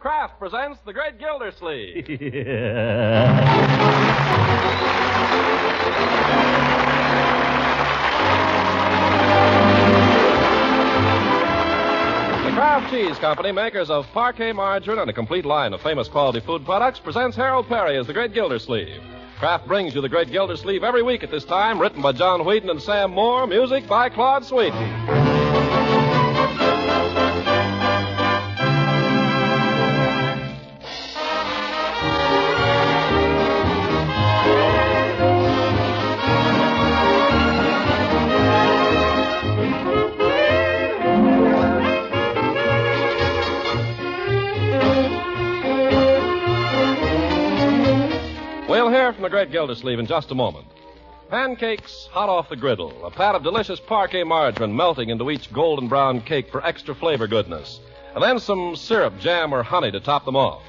Kraft presents The Great Gildersleeve. The Kraft Cheese Company, makers of Parquet margarine and a complete line of famous quality food products, presents Harold Perry as The Great Gildersleeve. Kraft brings you The Great Gildersleeve every week at this time, written by John Whedon and Sam Moore, music by Claude Sweeten. We'll hear from the Great Gildersleeve in just a moment. Pancakes hot off the griddle, a pat of delicious Parquet margarine melting into each golden brown cake for extra flavor goodness, and then some syrup, jam, or honey to top them off.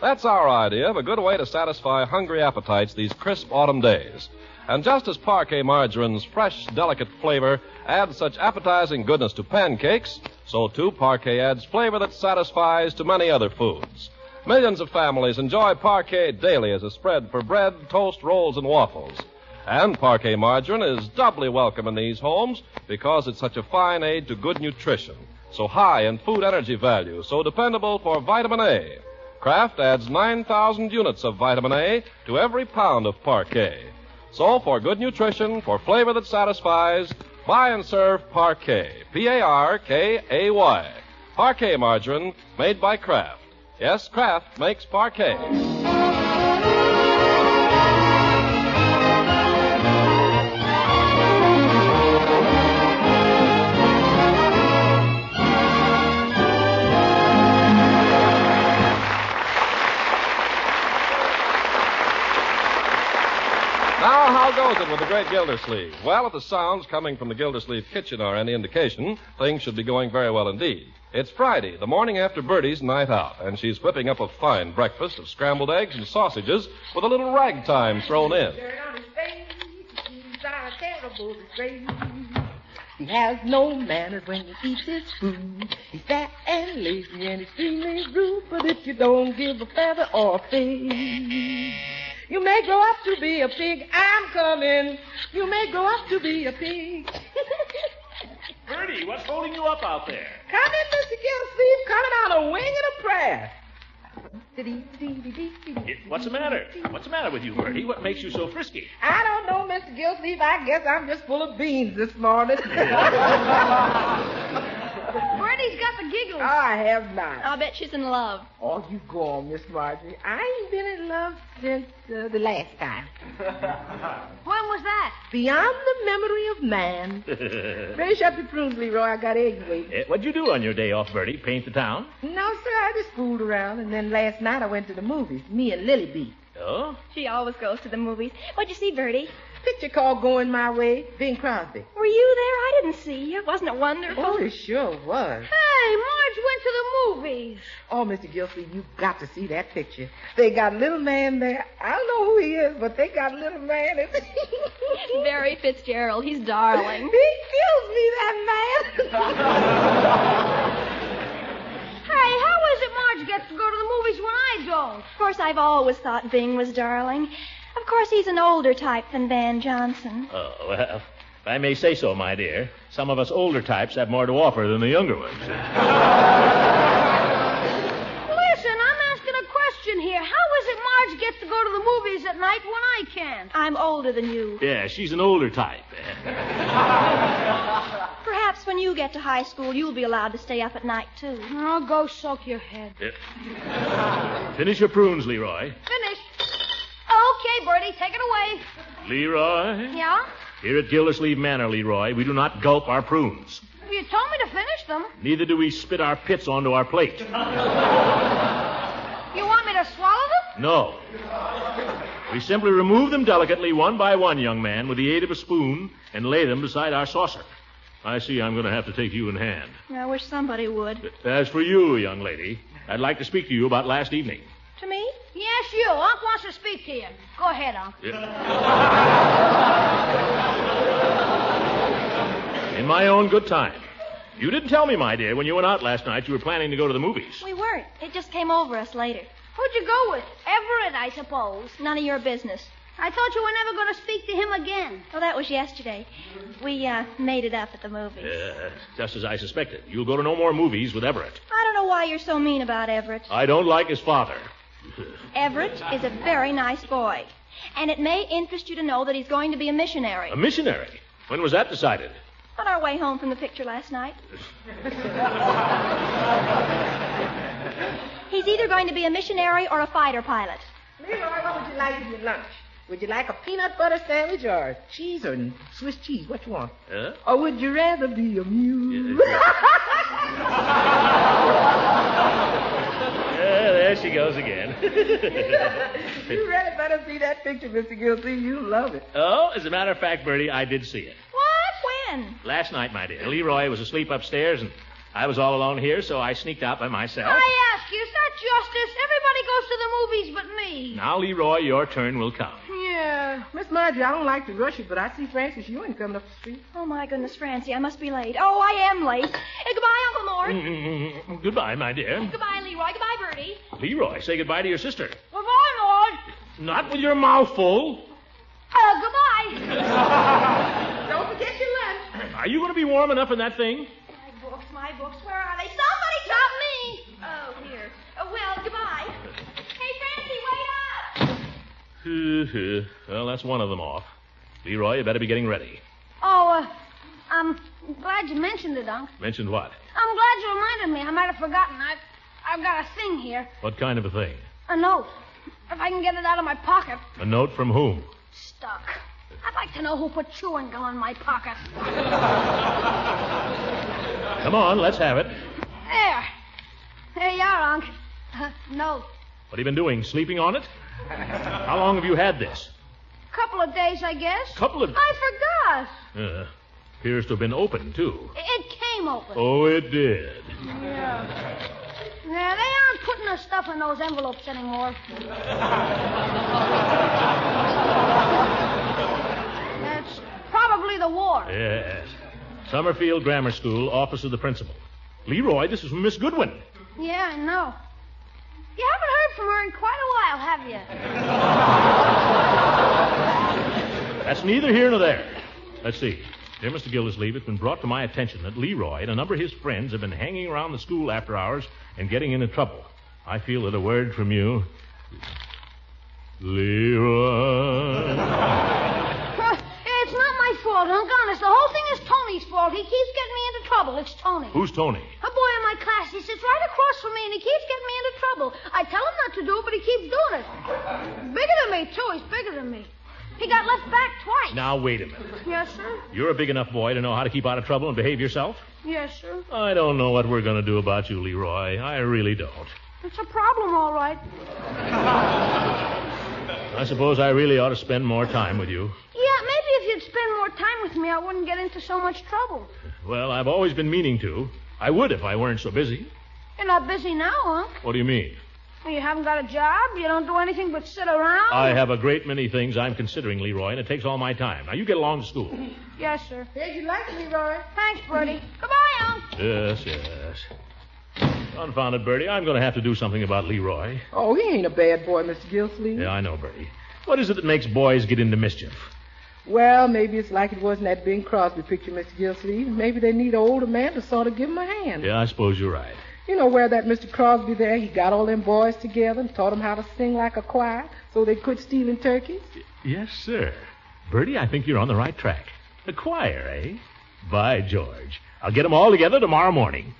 That's our idea of a good way to satisfy hungry appetites these crisp autumn days. And just as Parquet margarine's fresh, delicate flavor adds such appetizing goodness to pancakes, so too Parquet adds flavor that satisfies to many other foods. Millions of families enjoy Parquet daily as a spread for bread, toast, rolls, and waffles. And Parquet margarine is doubly welcome in these homes because it's such a fine aid to good nutrition, so high in food energy value, so dependable for vitamin A. Kraft adds 9,000 units of vitamin A to every pound of Parquet. So for good nutrition, for flavor that satisfies, buy and serve Parquet. Parkay. Parquet margarine made by Kraft. Yes, Kraft makes Parquet. Now, how goes it with the Great Gildersleeve? Well, if the sounds coming from the Gildersleeve kitchen are any indication, things should be going very well indeed. It's Friday, the morning after Bertie's night out, and she's whipping up a fine breakfast of scrambled eggs and sausages with a little ragtime thrown in. He has no manners when he eats his food. He's fat and lazy and extremely rude, but if you don't give a feather or a fig, you may grow up to be a pig. I'm coming. You may grow up to be a pig. Bertie, what's holding you up out there? Come in, Mr. Gildersleeve, coming on a wing and a prayer. What's the matter? What's the matter with you, Bertie? What makes you so frisky? I don't know, Mr. Gildersleeve. I guess I'm just full of beans this morning. Bertie's got the giggles. I have not. I'll bet she's in love. Oh, you go on, Miss Marjorie. I ain't been in love since the last time. When was that? Beyond the memory of man. Finish up your prunes, Leroy. I got eggs waiting. What'd you do on your day off, Bertie? Paint the town? No, sir. I just fooled around, and then last night I went to the movies. Me and Lily B. Oh? She always goes to the movies. What'd you see, Bertie? Picture called Going My Way, Bing Crosby. Were you there? I didn't see you. Wasn't it wonderful? Oh, it sure was. Hey, Marge went to the movies. Oh, Mr. Gildersleeve, you've got to see that picture. They got little man there. I don't know who he is, but they got little man. Barry Fitzgerald. He's darling. He kills me, that man. Hey, how is it Marge gets to go to the movies when I don't? Of course, I've always thought Bing was darling. Of course, he's an older type than Van Johnson. Oh, well, if I may say so, my dear, some of us older types have more to offer than the younger ones. Listen, I'm asking a question here. How is it Marge gets to go to the movies at night when I can't? I'm older than you. Yeah, she's an older type. Perhaps when you get to high school, you'll be allowed to stay up at night, too. Oh, go soak your head. Finish your prunes, Leroy. Finished. Okay, Bertie, take it away. Leroy? Yeah? Here at Gildersleeve Manor, Leroy, we do not gulp our prunes. You told me to finish them. Neither do we spit our pits onto our plate. You want me to swallow them? No. We simply remove them delicately, one by one, young man, with the aid of a spoon, and lay them beside our saucer. I see I'm going to have to take you in hand. I wish somebody would. As for you, young lady, I'd like to speak to you about last evening. To me? Yes, you. Unc wants to speak to you. Go ahead, Unc. In my own good time. You didn't tell me, my dear. When you went out last night, you were planning to go to the movies. We weren't. It just came over us later. Who'd you go with? Everett, I suppose. None of your business. I thought you were never going to speak to him again. Well, that was yesterday. We made it up at the movies. Just as I suspected. You'll go to no more movies with Everett. I don't know why you're so mean about Everett. I don't like his father. Everett is a very nice boy. And it may interest you to know that he's going to be a missionary. A missionary? When was that decided? On our way home from the picture last night. He's either going to be a missionary or a fighter pilot. Leroy, what would you like for your lunch? Would you like a peanut butter sandwich or cheese or Swiss cheese? What you want? Or would you rather be a mule? There she goes again. You really better see that picture, Mr. Gildy. You'll love it. Oh, as a matter of fact, Bertie, I did see it. What? When? Last night, my dear. Leroy was asleep upstairs, and I was all alone here, so I sneaked out by myself. I ask you, is that justice? Everybody goes to the movies but me. Now, Leroy, your turn will come. Yeah. Miss Margie, I don't like to rush you, but I see Francis Ewing coming up the street. Oh, my goodness, Francie, I must be late. Oh, I am late. Goodbye, Uncle Mort. Goodbye, my dear. Goodbye, Leroy. Goodbye, Bertie. Leroy, say goodbye to your sister. Goodbye, Lord. Not with your mouth full. Goodbye. Don't forget your lunch. Are you going to be warm enough in that thing? My books, where are they? Somebody Not me. Oh, here. Well, goodbye. Hey, Francie, wait up. Well, that's one of them off. Leroy, you better be getting ready. Oh, I'm glad you mentioned it, Unc. Mentioned what? I'm glad you reminded me. I might have forgotten. I've got a thing here. What kind of a thing? A note. If I can get it out of my pocket. A note from whom? Stuck. I'd like to know who put chewing gum in my pocket. Come on, let's have it. There you are, Unc. Note. What have you been doing? Sleeping on it? How long have you had this? Couple of days, I guess. I forgot. Appears to have been open, too. It came open. Oh, it did. Yeah, they aren't putting the stuff in those envelopes anymore. That's probably the war. Yes. Summerfield Grammar School, office of the principal. Leroy, this is from Miss Goodwin. Yeah, I know. You haven't heard from her in quite a while, have you? That's neither here nor there. Let's see. Dear Mr. Gildersleeve, it's been brought to my attention that Leroy and a number of his friends have been hanging around the school after hours and getting into trouble. I feel that a word from you... Leroy... It's not my fault, Unc. Honest, the whole thing is Tony's fault. He keeps getting me into trouble. It's Tony. Who's Tony? A boy in my class. He sits right across from me, and he keeps getting me into trouble. I tell him not to do it, but he keeps doing it. Bigger than me, too. He's bigger than me. He got left back twice. Now, wait a minute. Yes, sir? You're a big enough boy to know how to keep out of trouble and behave yourself? Yes, sir. I don't know what we're going to do about you, Leroy. I really don't. It's a problem, all right. I suppose I really ought to spend more time with you. Yeah, maybe if you'd spend more time with me, I wouldn't get into so much trouble. Well, I've always been meaning to. I would if I weren't so busy. You're not busy now, huh? What do you mean? Well, you haven't got a job? You don't do anything but sit around? I have a great many things I'm considering, Leroy, and it takes all my time. Now, you get along to school. Yes, sir. Hey, you like me, Leroy? Thanks, Bertie. Goodbye, Unc. Yes. Confound it, Bertie. I'm going to have to do something about Leroy. Oh, he ain't a bad boy, Mr. Gildersleeve. Yeah, I know, Bertie. What is it that makes boys get into mischief? Well, maybe it's like it was in that Bing Crosby picture, Mr. Gildersleeve. Maybe they need an older man to sort of give them a hand. Yeah, I suppose you're right. You know where that Mr. Crosby there, he got all them boys together and taught them how to sing like a choir so they quit stealing turkeys? Yes, sir. Bertie, I think you're on the right track. The choir, eh? By George. I'll get them all together tomorrow morning.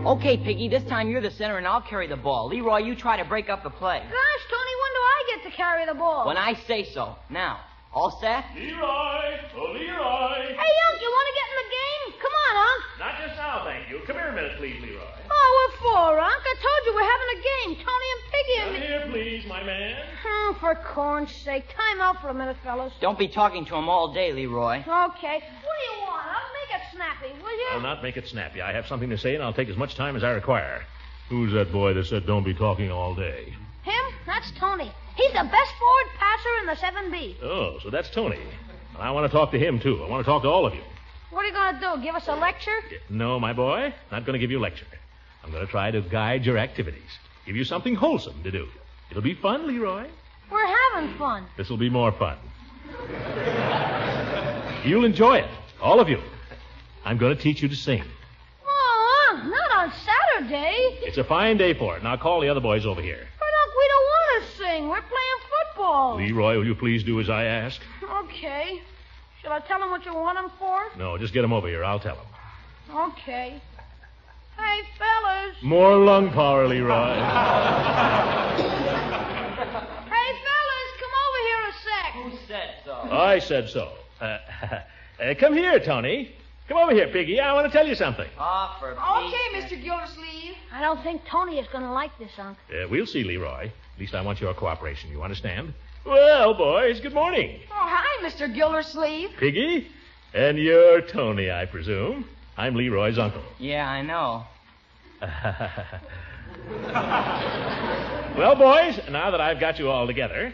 Okay, Piggy, this time you're the center and I'll carry the ball. Leroy, you try to break up the play. Gosh, Tony, when do I get to carry the ball? When I say so. Now, all set? Leroy! Oh, Leroy! Hey, Unc, you want to get in the game? Come on, Unc. Not just now, thank you. Come here a minute, please, Leroy. Oh, what for, Unc? I told you we're having a game. Tony and Piggy and Come me. here, please, my man. Oh, for corn's sake. Time out for a minute, fellas. Don't be talking to him all day, Leroy. Okay. What do you want? I'll make it snappy, will you? I'll not make it snappy. I have something to say, and I'll take as much time as I require. Who's that boy that said don't be talking all day? Him? That's Tony. He's the best forward passer in the 7B. Oh, so that's Tony. Well, I want to talk to him, too. I want to talk to all of you. What are you going to do, give us a lecture? No, my boy. Not going to give you a lecture. I'm going to try to guide your activities. Give you something wholesome to do. It'll be fun, Leroy. We're having fun. This'll be more fun. You'll enjoy it. All of you. I'm going to teach you to sing. Oh, not on Saturday. It's a fine day for it. Now call the other boys over here. But, Unc, we don't want to sing. We're playing football. Leroy, will you please do as I ask? Okay. Shall I tell them what you want them for? No, just get them over here. I'll tell them. Okay. Hey, fellas. More lung power, Leroy. Hey, fellas, come over here a sec. Who said so? I said so. Come here, Tony. Come over here, Piggy. I want to tell you something. Oh, for Okay, Mr. Gildersleeve. I don't think Tony is going to like this, Unc. We'll see, Leroy. At least I want your cooperation. You understand? Well, boys, good morning. Oh, hi, Mr. Gildersleeve. Piggy? And you're Tony, I presume. I'm Leroy's uncle. Yeah, I know. Well, boys, now that I've got you all together,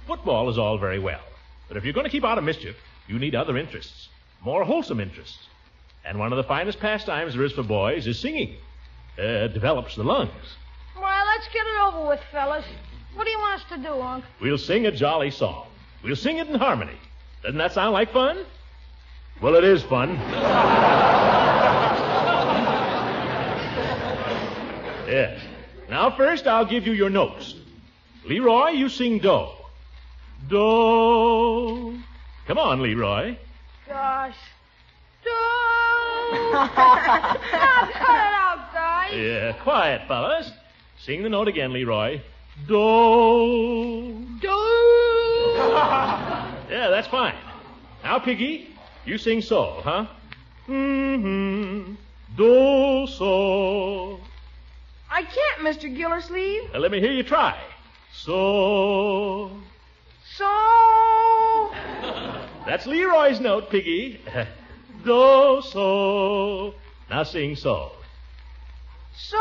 football is all very well. But if you're going to keep out of mischief, you need other interests, more wholesome interests. And one of the finest pastimes there is for boys is singing. It develops the lungs. Well, let's get it over with, fellas. What do you want us to do, Unc? We'll sing a jolly song. We'll sing it in harmony. Doesn't that sound like fun? Well, it is fun. Yes. Now, first, I'll give you your notes. Leroy, you sing do. Do. Come on, Leroy. Gosh. Now, cut it out, guys. Yeah, quiet, fellas. Sing the note again, Leroy. Do. Yeah, that's fine. Now, Piggy, you sing so, huh? Mm-hmm. Do, so. I can't, Mr. Gildersleeve. Let me hear you try. So. So. That's Leroy's note, Piggy. Do, so. Now sing so. So.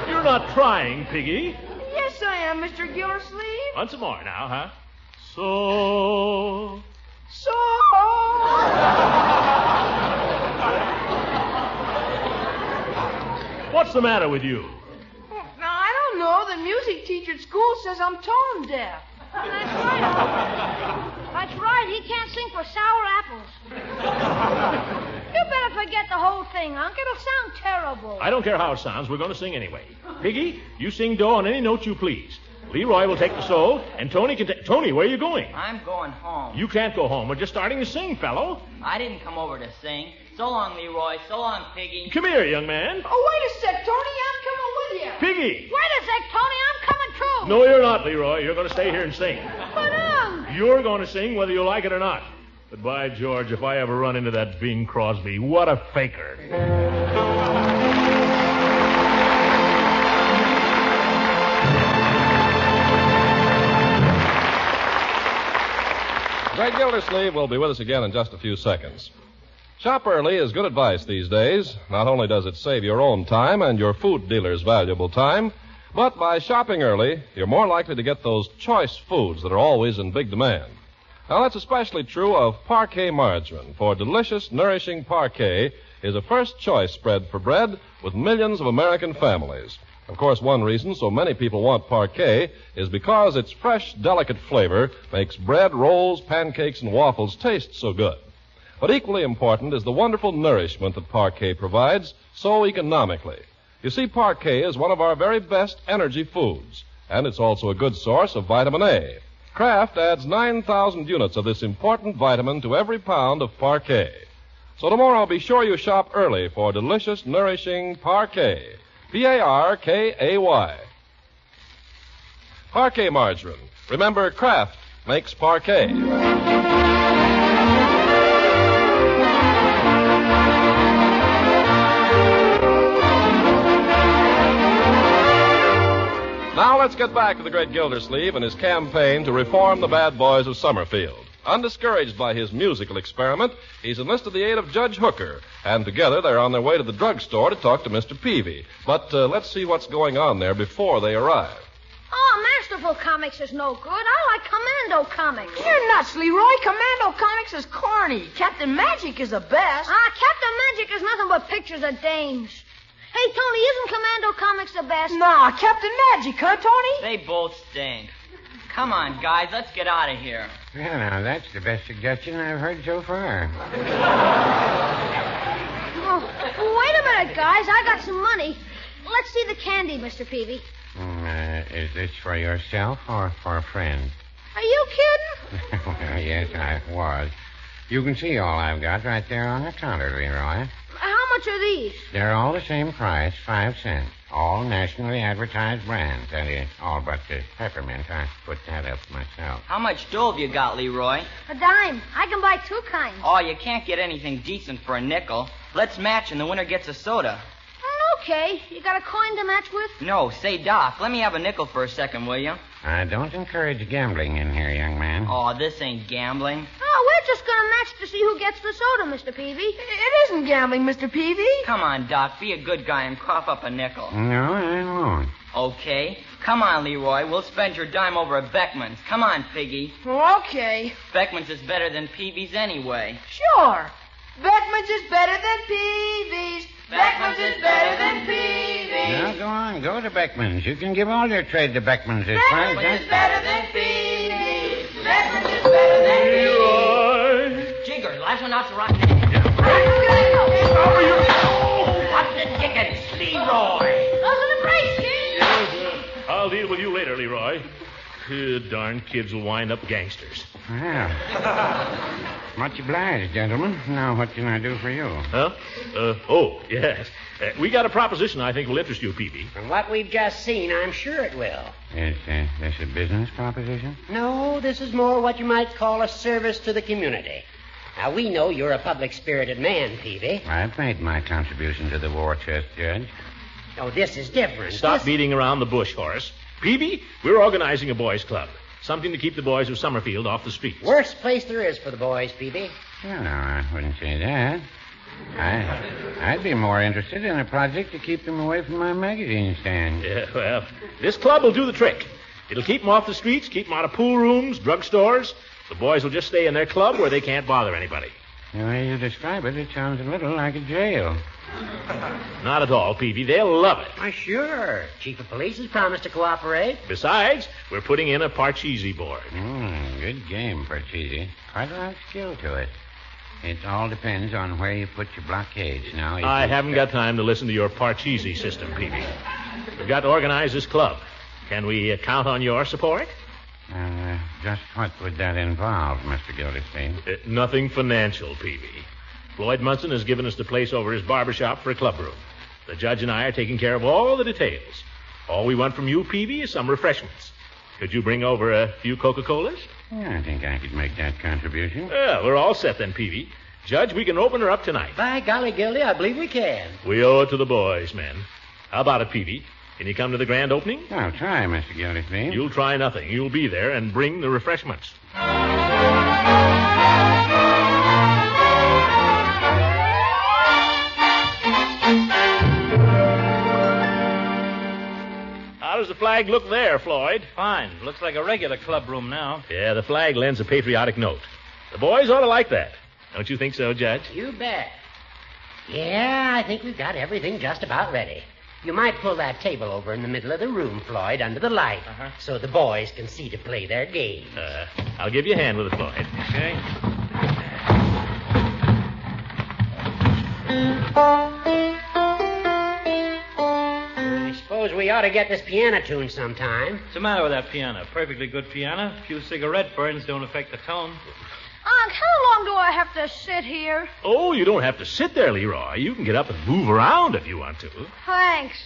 You're not trying, Piggy. Yes, I am, Mr. Gildersleeve. Once more now, huh? So. So. What's the matter with you? Now, I don't know. The music teacher at school says I'm tone deaf. That's right, Unc. That's right. He can't sing for sour apples. You better forget the whole thing, Unc. It'll sound terrible. I don't care how it sounds. We're going to sing anyway. Piggy, you sing do on any note you please. Leroy will take the so, and Tony can take... Tony, where are you going? I'm going home. You can't go home. We're just starting to sing, fellow. I didn't come over to sing. So long, Leroy. So long, Piggy. Come here, young man. Oh, wait a sec, Tony. I'm coming with you. Piggy! Wait a sec, Tony. I'm coming too. No, you're not, Leroy. You're going to stay here and sing. But, Unc. You're going to sing whether you like it or not. But by George, if I ever run into that Bing Crosby, what a faker. Greg Gildersleeve will be with us again in just a few seconds. Shop early is good advice these days. Not only does it save your own time and your food dealer's valuable time, but by shopping early, you're more likely to get those choice foods that are always in big demand. Now, that's especially true of Parquet margarine, for delicious, nourishing Parquet is a first-choice spread for bread with millions of American families. Of course, one reason so many people want Parquet is because its fresh, delicate flavor makes bread, rolls, pancakes, and waffles taste so good. But equally important is the wonderful nourishment that Parquet provides so economically. You see, Parquet is one of our very best energy foods, and it's also a good source of vitamin A. Kraft adds 9,000 units of this important vitamin to every pound of Parquet. So tomorrow, be sure you shop early for delicious, nourishing Parquet. Parkay. Parquet margarine. Remember, Kraft makes Parquet. Now let's get back to the great Gildersleeve and his campaign to reform the bad boys of Summerfield. Undiscouraged by his musical experiment, he's enlisted the aid of Judge Hooker, and together they're on their way to the drugstore to talk to Mr. Peavy. But let's see what's going on there before they arrive. Oh, Masterful Comics is no good. I like Commando Comics. You're nuts, Leroy. Commando Comics is corny. Captain Magic is the best. Captain Magic is nothing but pictures of dames. Hey, Tony, isn't Commando Comics the best? Nah, Captain Magic, huh, Tony? They both stink. Come on, guys, let's get out of here. Well, now, that's the best suggestion I've heard so far. Oh, wait a minute, guys. I got some money. Let's see the candy, Mr. Peavy. Is this for yourself or for a friend? Are you kidding? Well, yes, I was. You can see all I've got right there on the counter, Leroy. How much are these? They're all the same price, 5 cents. All nationally advertised brands. That is, all but the peppermint. I put that up myself. How much dough have you got, Leroy? A dime. I can buy 2 kinds. Oh, you can't get anything decent for a nickel. Let's match and the winner gets a soda. Okay. You got a coin to match with? No, say, Doc, let me have a nickel for a second, will you? I don't encourage gambling in here, young man. Oh, this ain't gambling. Oh, we're just going to match to see who gets the soda, Mr. Peavy. It isn't gambling, Mr. Peavy. Come on, Doc, be a good guy and cough up a nickel. No, I won't. Okay. Come on, Leroy. We'll spend your dime over at Beckman's. Come on, Piggy. Okay. Beckman's is better than Peavy's anyway. Sure. Beckman's is better than Peavy's. Beckman's is better than Peavy's. Now, go on. Go to Beckman's. You can give all your trade to Beckman's this price. Beckman's is better than Peavy's. Beckman's is better than Peavy's. Jigger, last one out's a rotten egg. What the dickens, Leroy? Those are the breaks, kid. I'll deal with you later, Leroy. Darn kids will wind up gangsters. Well, much obliged, gentlemen. Now, what can I do for you? Huh? Yes. We got a proposition I think will interest you, Peavy. From what we've just seen, I'm sure it will. Is this a business proposition? No, this is more what you might call a service to the community. Now, we know you're a public-spirited man, Peavy. I've made my contribution to the war chest, Judge. Oh, this is different. Stop beating around the bush, Horace. Peavy, we're organizing a boys' club. Something to keep the boys of Summerfield off the streets. Worst place there is for the boys, Peavy. Well, no, I wouldn't say that. I'd be more interested in a project to keep them away from my magazine stand. Yeah, well, this club will do the trick. It'll keep them off the streets, keep them out of pool rooms, drugstores. The boys will just stay in their club where they can't bother anybody. The way you describe it, it sounds a little like a jail. Not at all, Peavy. They'll love it. Why, sure. Chief of Police has promised to cooperate. Besides, we're putting in a Parcheesi board. Good game, Parcheesi. Quite a lot of skill to it. It all depends on where you put your blockades. Now, I haven't got time to listen to your Parcheesi system, Peavy. We've got to organize this club. Can we count on your support? Just what would that involve, Mr. Gildersleeve? Nothing financial, Peavy. Floyd Munson has given us the place over his barbershop for a clubroom. The judge and I are taking care of all the details. All we want from you, Peavy, is some refreshments. Could you bring over a few Coca-Colas? Yeah, I think I could make that contribution. Well, we're all set then, Peavy. Judge, we can open her up tonight. By golly, Gildy, I believe we can. We owe it to the boys, men. How about it, Peavy? Can you come to the grand opening? I'll try, Mr. Gildersleeve. You'll try nothing. You'll be there and bring the refreshments. How does the flag look there, Floyd? Fine. Looks like a regular clubroom now. Yeah, the flag lends a patriotic note. The boys ought to like that. Don't you think so, Judge? You bet. Yeah, I think we've got everything just about ready. You might pull that table over in the middle of the room, Floyd, under the light, so the boys can see to play their games. I'll give you a hand with it, Floyd. Okay. I suppose we ought to get this piano tuned sometime. What's the matter with that piano? Perfectly good piano. A few cigarette burns don't affect the tone. Unc, how long do I have to sit here? Oh, you don't have to sit there, Leroy. You can get up and move around if you want to. Thanks.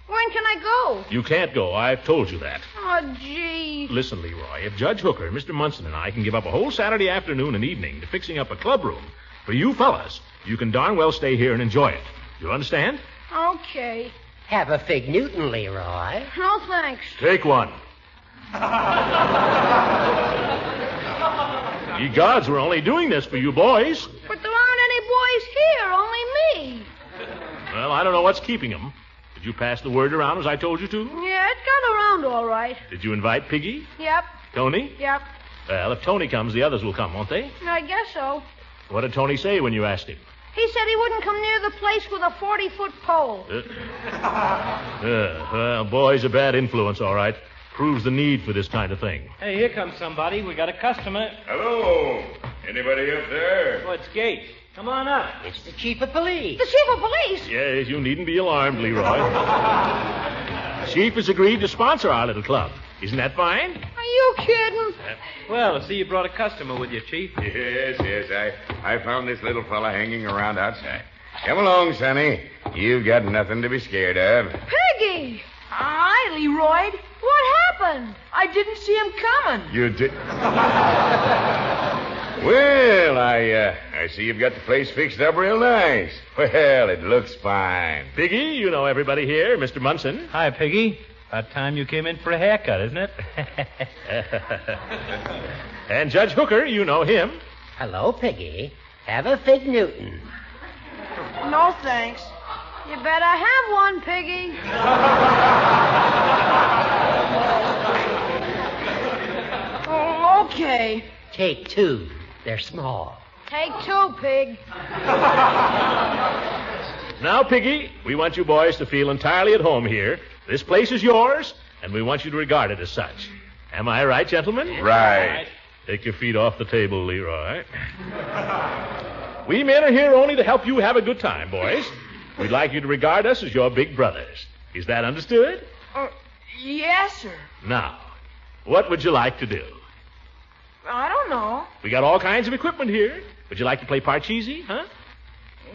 When can I go? You can't go. I've told you that. Oh, gee. Listen, Leroy, if Judge Hooker, Mr. Munson, and I can give up a whole Saturday afternoon and evening to fixing up a clubroom for you fellas, you can darn well stay here and enjoy it. You understand? Okay. Have a fig Newton, Leroy. No, thanks. Take one. Ye gods, we're only doing this for you boys. But there aren't any boys here, only me. Well, I don't know what's keeping them. Did you pass the word around as I told you to? Yeah, it got around all right. Did you invite Piggy? Yep, Tony? yep. Well, if Tony comes, the others will come, won't they? I guess so. What did Tony say when you asked him? He said he wouldn't come near the place with a 40-foot pole. Well, boy's a bad influence, all right. Proves the need for this kind of thing. Hey, here comes somebody. We got a customer. Hello. Anybody up there? Oh, it's Gates. Come on up. It's the chief of police. The chief of police? Yes, you needn't be alarmed, Leroy. Chief has agreed to sponsor our little club. Isn't that fine? Are you kidding? Well, I see you brought a customer with you, Chief. Yes. I found this little fella hanging around outside. Come along, Sonny. You've got nothing to be scared of. Piggy! Hi, Leroy. What happened? I didn't see him coming. You did. Well, I see you've got the place fixed up real nice. Well, it looks fine. Piggy, you know everybody here. Mr. Munson. Hi, Piggy. About time you came in for a haircut, isn't it? And Judge Hooker, you know him. Hello, Piggy. Have a Fig Newton. No, thanks. You better have one, Piggy. Oh, okay. Take two. They're small. Take two, Pig. Now, Piggy, we want you boys to feel entirely at home here. This place is yours, and we want you to regard it as such. Am I right, gentlemen? Right. Take your feet off the table, Leroy. We men are here only to help you have a good time, boys. We'd like you to regard us as your big brothers. Is that understood? Yes, sir. Now, what would you like to do? I don't know. We got all kinds of equipment here. Would you like to play Parcheesi, huh?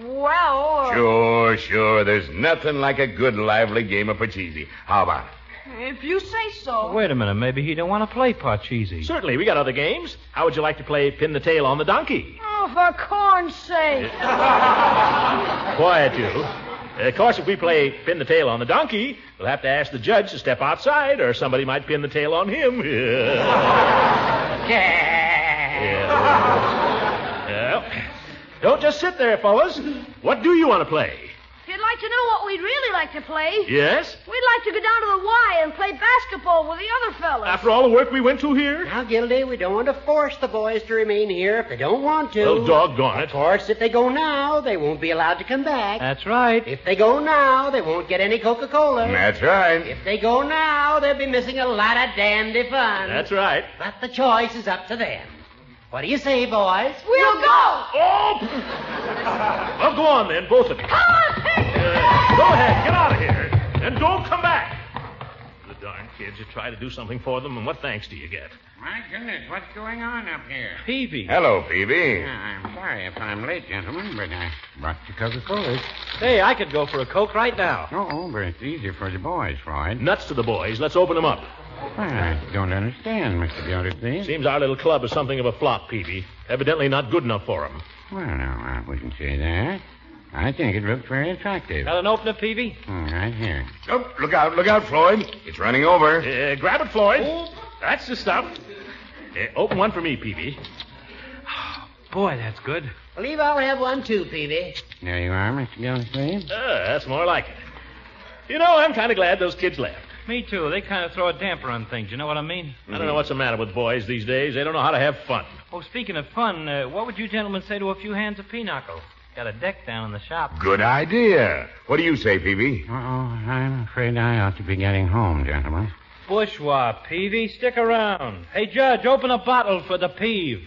Well, Sure. There's nothing like a good, lively game of Parcheesi. How about it? if you say so. Wait a minute. Maybe he don't want to play Parcheesi. Certainly, we got other games. How would you like to play Pin the Tail on the Donkey? Oh, for corn's sake. Quiet, you. Of course, if we play Pin the Tail on the Donkey, we'll have to ask the judge to step outside, or somebody might pin the tail on him. Well, don't just sit there, fellas. What do you want to play? If you'd like to know what we'd really like to play, Yes? we'd like to go down to the Y and play basketball with the other fellas. After all the work we went to here? Now, Gildy, we don't want to force the boys to remain here if they don't want to. Well, doggone it. Of course, if they go now, they won't be allowed to come back. That's right. If they go now, they won't get any Coca-Cola. That's right. If they go now, they'll be missing a lot of dandy fun. That's right. But the choice is up to them. What do you say, boys? We'll go. Oh! Well, go on then, both of you. Come on, Pig. Go ahead, get out of here, and don't come back. The darn kids, you try to do something for them, and what thanks do you get? My goodness, what's going on up here? Peavy. Hello, Peavy. I'm sorry if I'm late, gentlemen, but I brought you Coca-Cola. Hey, I could go for a Coke right now. Oh, but it's easier for the boys, Floyd. Nuts to the boys. Let's open them up. Well, I don't understand, Mr. Gildersleeve. Seems our little club is something of a flop, Peavy. Evidently not good enough for them. Well, no, I wouldn't say that. I think it looks very attractive. Got an opener, Peavy? Right here. Oh, look out, Floyd. It's running over. Grab it, Floyd. That's the stuff. Open one for me, Peavy. Boy, that's good. I believe I'll have one too, Peavy. There you are, Mr. Gildersleeve. That's more like it. You know, I'm kind of glad those kids left. Me too. They kind of throw a damper on things. You know what I mean? I don't know what's the matter with boys these days. They don't know how to have fun. Oh, speaking of fun, what would you gentlemen say to a few hands of pinochle? Got a deck down in the shop. Good idea. What do you say, Peavy? Oh, I'm afraid I ought to be getting home, gentlemen. Bourgeois, Peavy, stick around. Hey, Judge, open a bottle for the peeve.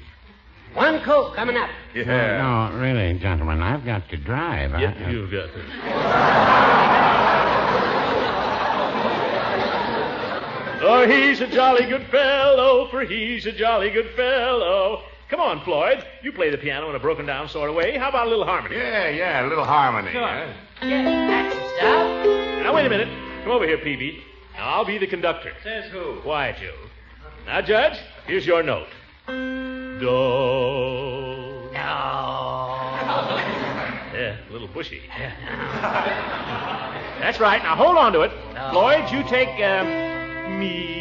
One Coke coming up. Yeah. No, really, gentlemen, I've got to drive. You've got to. Oh, he's a jolly good fellow, for he's a jolly good fellow. Come on, Floyd. You play the piano in a broken-down sort of way. How about a little harmony? Yeah, a little harmony. Sure. Huh? That's the stuff. Now, wait a minute. Come over here, Peavy. Now, I'll be the conductor. Says who? Quiet, you. Now, Judge, here's your note. Do. Yeah, a little bushy. That's right. Now, hold on to it. Floyd, you take, me.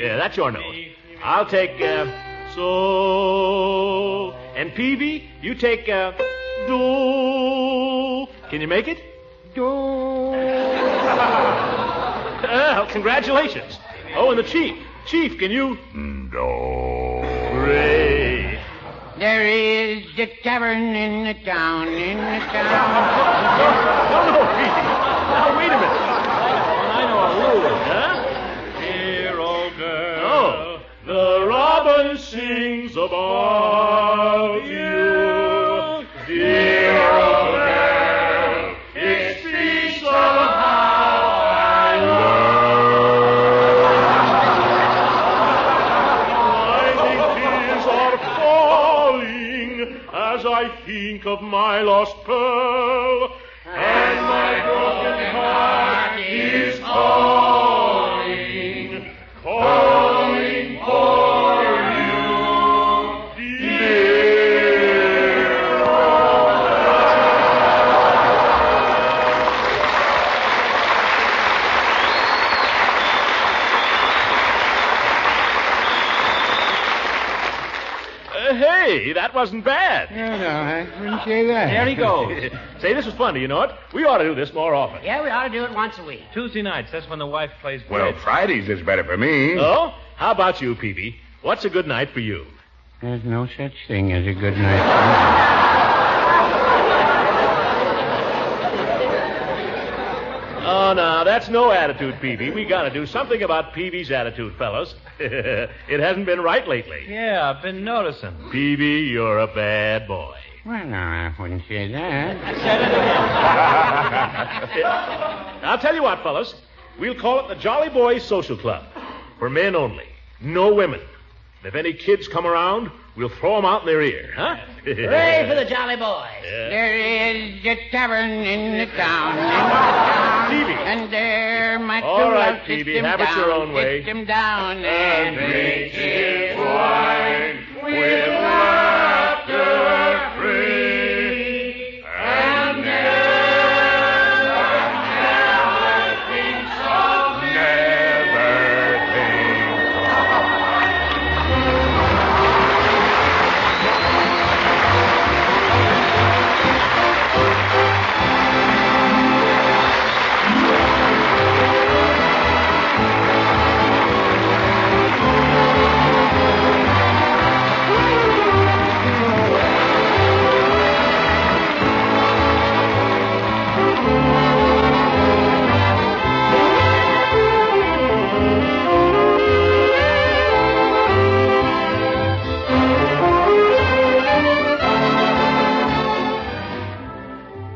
Yeah, that's your note. I'll take, so. And Peavy, you take, do. Can you make it? Do. Well, congratulations. Oh, and the chief. Chief, can you? Do. Great. There is a tavern in the town, No, Peavy. Now, wait a minute. I know a rule. Huh? Dear old girl. Oh. The robin sings about you. Dear old girl, it speaks of how I love. Blinding tears are falling as I think of my lost pearl, and my broken heart is calling, calling for you, dear old Hey, that wasn't bad. No, I wouldn't say that. There he goes. Say, this is fun, do you know it? We ought to do this more often. Yeah, we ought to do it once a week. Tuesday nights, that's when the wife plays Well, bridge. Fridays is better for me. Oh? How about you, Peavy? What's a good night for you? There's no such thing as a good night. Oh, no, that's no attitude, Peavy. We got to do something about Peavy's attitude, fellas. It hasn't been right lately. Yeah, I've been noticing. Peavy, you're a bad boy. Well, no, I wouldn't say that. I'll tell you what, fellas. We'll call it the Jolly Boys Social Club. For men only. No women. And if any kids come around, we'll throw them out in their ear, huh? Hooray for the Jolly Boys. There is a tavern in the town, Peavy. and there my All true right, love Peavy, sits him have it down, your own way. sits him down, And drink cheap wine with laughter free. And never thinks of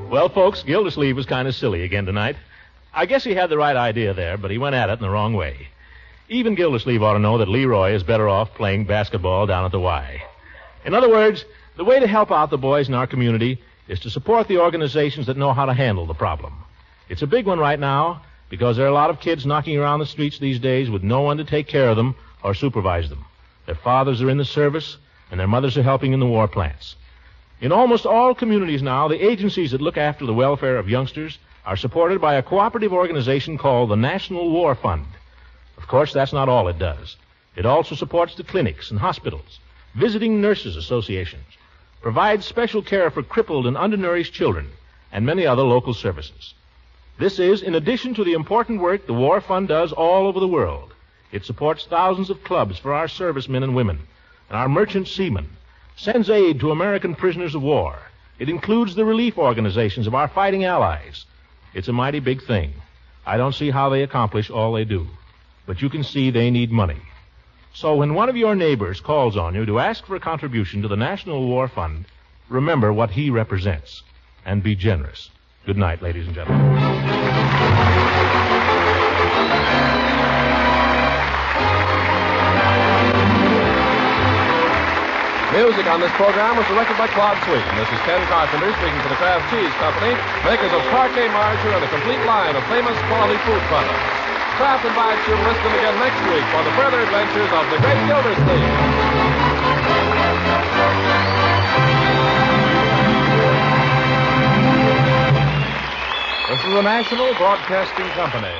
Well, folks, Gildersleeve was kind of silly again tonight. I guess he had the right idea there, but he went at it in the wrong way. Even Gildersleeve ought to know that Leroy is better off playing basketball down at the Y. In other words, the way to help out the boys in our community is to support the organizations that know how to handle the problem. It's a big one right now because there are a lot of kids knocking around the streets these days with no one to take care of them or supervise them. Their fathers are in the service, and their mothers are helping in the war plants. In almost all communities now, the agencies that look after the welfare of youngsters are supported by a cooperative organization called the National War Fund. Of course, that's not all it does. It also supports the clinics and hospitals, visiting nurses associations, provides special care for crippled and undernourished children, and many other local services. This is in addition to the important work the War Fund does all over the world. It supports thousands of clubs for our servicemen and women, and our merchant seamen, sends aid to American prisoners of war. It includes the relief organizations of our fighting allies. It's a mighty big thing. I don't see how they accomplish all they do. But you can see they need money. So when one of your neighbors calls on you to ask for a contribution to the National War Fund, remember what he represents and be generous. Good night, ladies and gentlemen. Music on this program was directed by Claude Sweeten. This is Ken Carpenter speaking for the Kraft Cheese Company, makers of Parquet margarine and a complete line of famous quality food products. Kraft invites you to listen again next week for the further adventures of the great Gildersleeve. This is the National Broadcasting Company.